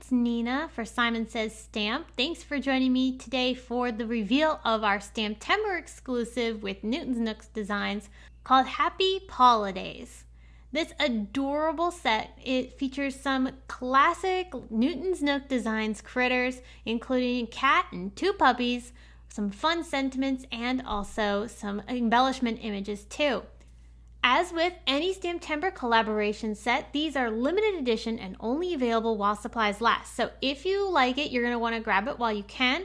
it's Nina for Simon Says Stamp. Thanks for joining me today for the reveal of our STAMPtember exclusive with Newton's Nook's designs called Happy Paw-lidays. This adorable set, it features some classic Newton's Nook designs critters, including a cat and two puppies, some fun sentiments, and also some embellishment images too. As with any STAMPtember collaboration set, these are limited edition and only available while supplies last. So if you like it, you're going to want to grab it while you can.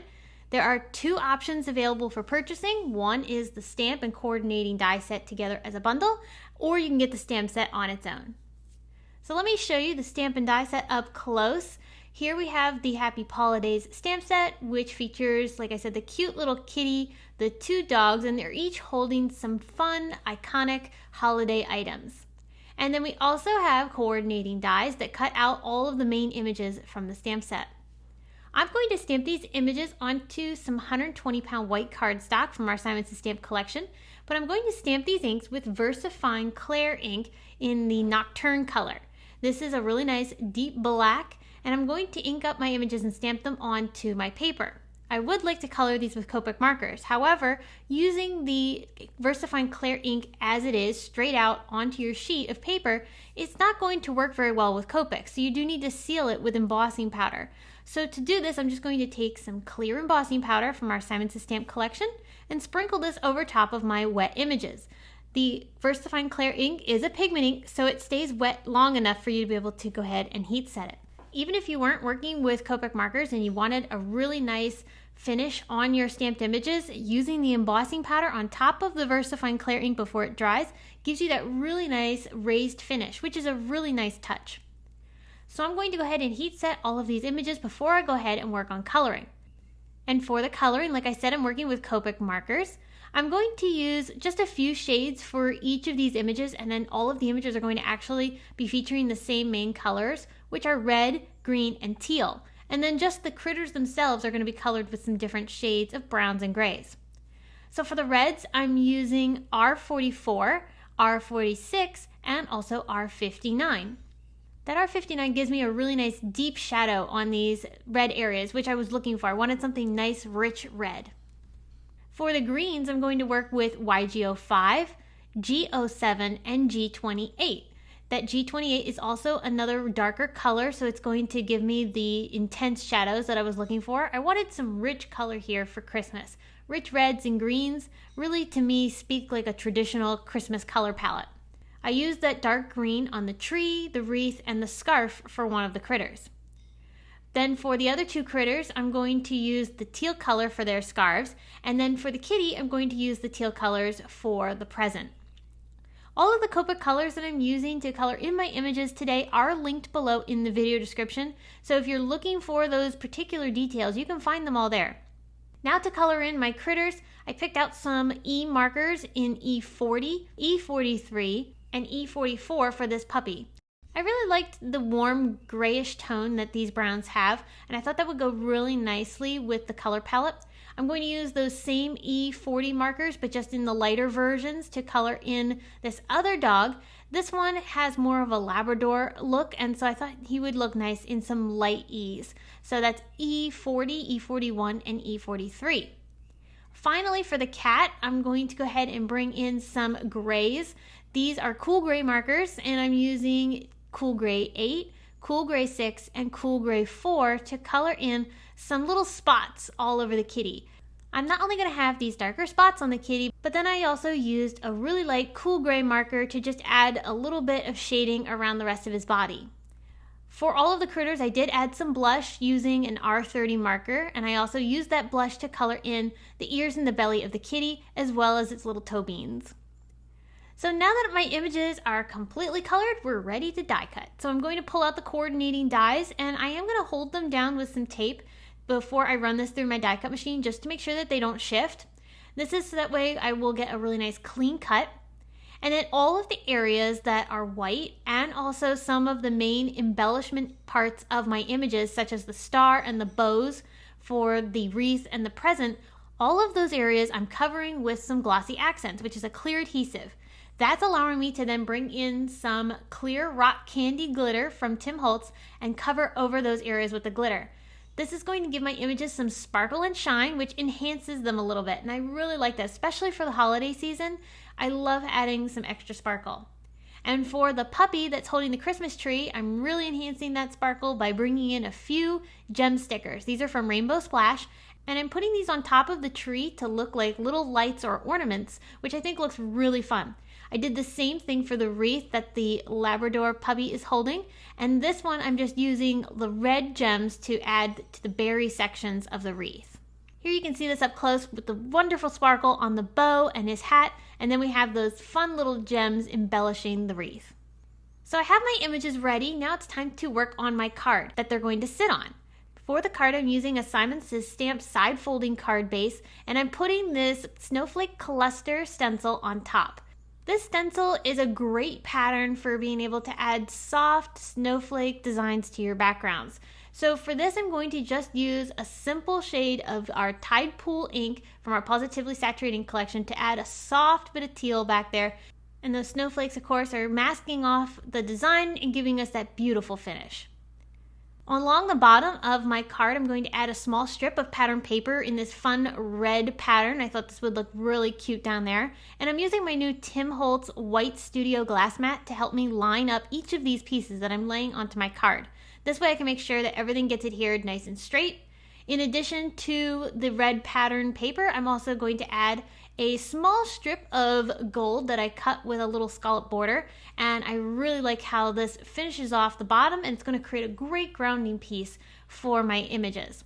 There are two options available for purchasing. One is the stamp and coordinating die set together as a bundle, or you can get the stamp set on its own. So let me show you the stamp and die set up close. Here we have the Happy Paw-lidays stamp set, which features, like I said, the cute little kitty, the two dogs, and they're each holding some fun, iconic holiday items. And then we also have coordinating dies that cut out all of the main images from the stamp set. I'm going to stamp these images onto some 120-pound white cardstock from our Simon Says Stamp collection, but I'm going to stamp these inks with VersaFine Clair ink in the Nocturne color. This is a really nice deep black, and I'm going to ink up my images and stamp them onto my paper. I would like to color these with Copic markers. However, using the VersaFine Clair ink as it is straight out onto your sheet of paper, it's not going to work very well with Copic, so you do need to seal it with embossing powder. So to do this, I'm just going to take some clear embossing powder from our Simon Says Stamp collection and sprinkle this over top of my wet images. The VersaFine Clair ink is a pigment ink, so it stays wet long enough for you to be able to go ahead and heat set it. Even if you weren't working with Copic markers and you wanted a really nice finish on your stamped images, using the embossing powder on top of the VersaFine Clair ink before it dries gives you that really nice raised finish, which is a really nice touch. So I'm going to go ahead and heat set all of these images before I go ahead and work on coloring. And for the coloring, like I said, I'm working with Copic markers. I'm going to use just a few shades for each of these images, and then all of the images are going to actually be featuring the same main colors, which are red, green, and teal. And then just the critters themselves are going to be colored with some different shades of browns and grays. So for the reds, I'm using R44, R46, and also R59. That R59 gives me a really nice deep shadow on these red areas, which I was looking for. I wanted something nice, rich red. For the greens, I'm going to work with YG05, G07, and G28. That G28 is also another darker color, so it's going to give me the intense shadows that I was looking for. I wanted some rich color here for Christmas. Rich reds and greens really, to me, speak like a traditional Christmas color palette. I used that dark green on the tree, the wreath, and the scarf for one of the critters. Then for the other two critters, I'm going to use the teal color for their scarves, and then for the kitty, I'm going to use the teal colors for the present. All of the Copic colors that I'm using to color in my images today are linked below in the video description, so if you're looking for those particular details, you can find them all there. Now to color in my critters, I picked out some E markers in E40, E43, and E44 for this puppy. I really liked the warm grayish tone that these browns have, and I thought that would go really nicely with the color palette. I'm going to use those same E40 markers, but just in the lighter versions to color in this other dog. This one has more of a Labrador look, and so I thought he would look nice in some light E's. So that's E40, E41, and E43. Finally, for the cat, I'm going to go ahead and bring in some grays. These are Cool Gray markers, and I'm using Cool Gray 8, Cool Gray 6, and Cool Gray 4 to color in some little spots all over the kitty. I'm not only going to have these darker spots on the kitty, but then I also used a really light Cool Gray marker to just add a little bit of shading around the rest of his body. For all of the critters, I did add some blush using an R30 marker, and I also used that blush to color in the ears and the belly of the kitty, as well as its little toe beans. So now that my images are completely colored, we're ready to die cut. So I'm going to pull out the coordinating dies, and I am going to hold them down with some tape before I run this through my die cut machine, just to make sure that they don't shift. This is so that way I will get a really nice clean cut. And then all of the areas that are white, and also some of the main embellishment parts of my images, such as the star and the bows for the wreath and the present, all of those areas I'm covering with some glossy accents, which is a clear adhesive. That's allowing me to then bring in some clear rock candy glitter from Tim Holtz and cover over those areas with the glitter. This is going to give my images some sparkle and shine, which enhances them a little bit, and I really like that, especially for the holiday season. I love adding some extra sparkle. And for the puppy that's holding the Christmas tree, I'm really enhancing that sparkle by bringing in a few gem stickers. These are from Rainbow Splash, and I'm putting these on top of the tree to look like little lights or ornaments, which I think looks really fun. I did the same thing for the wreath that the Labrador puppy is holding, and this one I'm just using the red gems to add to the berry sections of the wreath. Here you can see this up close with the wonderful sparkle on the bow and his hat, and then we have those fun little gems embellishing the wreath. So I have my images ready. Now it's time to work on my card that they're going to sit on. For the card, I'm using a Simon Says Stamp side folding card base, and I'm putting this snowflake cluster stencil on top. This stencil is a great pattern for being able to add soft snowflake designs to your backgrounds. So for this, I'm going to just use a simple shade of our Tidepool ink from our Pawsitively Saturating collection to add a soft bit of teal back there. And those snowflakes, of course, are masking off the design and giving us that beautiful finish. Along the bottom of my card, I'm going to add a small strip of pattern paper in this fun red pattern. I thought this would look really cute down there. And I'm using my new Tim Holtz White Studio Glass Mat to help me line up each of these pieces that I'm laying onto my card. This way I can make sure that everything gets adhered nice and straight. In addition to the red pattern paper, I'm also going to add a small strip of gold that I cut with a little scallop border, and I really like how this finishes off the bottom, and it's going to create a great grounding piece for my images.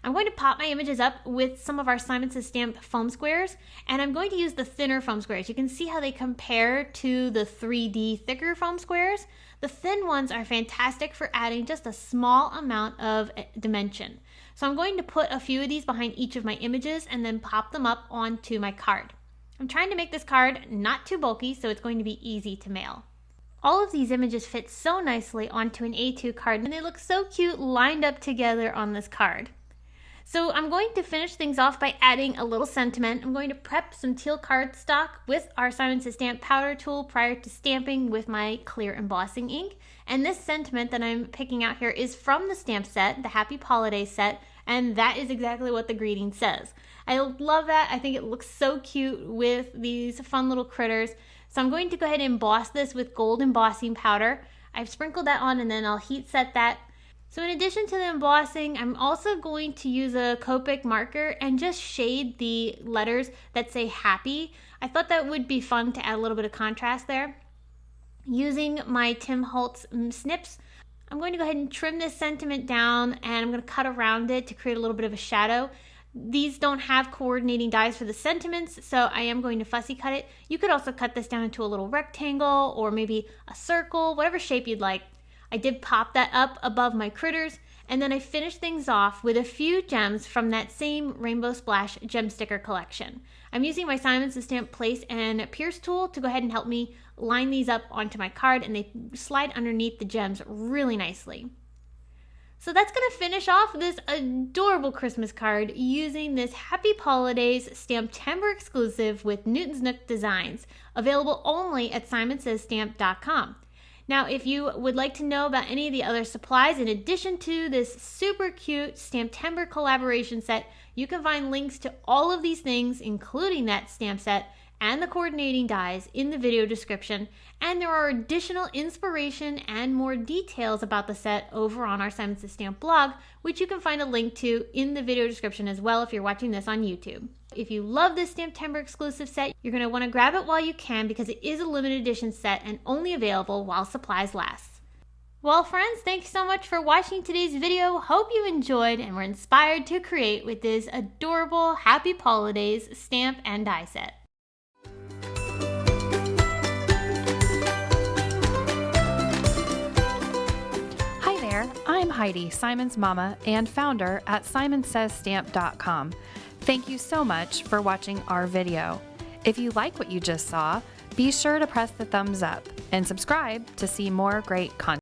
I'm going to pop my images up with some of our Simon Says Stamp foam squares, and I'm going to use the thinner foam squares. You can see how they compare to the 3D thicker foam squares. The thin ones are fantastic for adding just a small amount of dimension. So I'm going to put a few of these behind each of my images and then pop them up onto my card. I'm trying to make this card not too bulky, so it's going to be easy to mail. All of these images fit so nicely onto an A2 card, and they look so cute lined up together on this card. So I'm going to finish things off by adding a little sentiment. I'm going to prep some teal cardstock with our Simon Says Stamp powder tool prior to stamping with my clear embossing ink. And this sentiment that I'm picking out here is from the stamp set, the Happy Paw-liday set, and that is exactly what the greeting says. I love that. I think it looks so cute with these fun little critters. So I'm going to go ahead and emboss this with gold embossing powder. I've sprinkled that on and then I'll heat set that. So in addition to the embossing, I'm also going to use a Copic marker and just shade the letters that say happy. I thought that would be fun to add a little bit of contrast there. Using my Tim Holtz snips, I'm going to go ahead and trim this sentiment down, and I'm going to cut around it to create a little bit of a shadow. These don't have coordinating dies for the sentiments, so I am going to fussy cut it. You could also cut this down into a little rectangle or maybe a circle, whatever shape you'd like. I did pop that up above my critters, and then I finished things off with a few gems from that same Rainbow Splash gem sticker collection. I'm using my Simon Says Stamp Place and Pierce tool to go ahead and help me line these up onto my card, and they slide underneath the gems really nicely. So that's going to finish off this adorable Christmas card using this Happy Paw-liday's STAMPtember exclusive with Newton's Nook designs, available only at simonsaysstamp.com. Now, if you would like to know about any of the other supplies in addition to this super cute STAMPtember collaboration set, you can find links to all of these things, including that stamp set and the coordinating dies, in the video description. And there are additional inspiration and more details about the set over on our Simon Says Stamp blog, which you can find a link to in the video description as well if you're watching this on YouTube. If you love this STAMPtember exclusive set, you're going to want to grab it while you can because it is a limited edition set and only available while supplies last. Well, friends, thanks so much for watching today's video. Hope you enjoyed and were inspired to create with this adorable Happy Paw-liday's stamp and die set. I'm Heidi, Simon's mama and founder at simonsaysstamp.com. Thank you so much for watching our video. If you like what you just saw, be sure to press the thumbs up and subscribe to see more great content.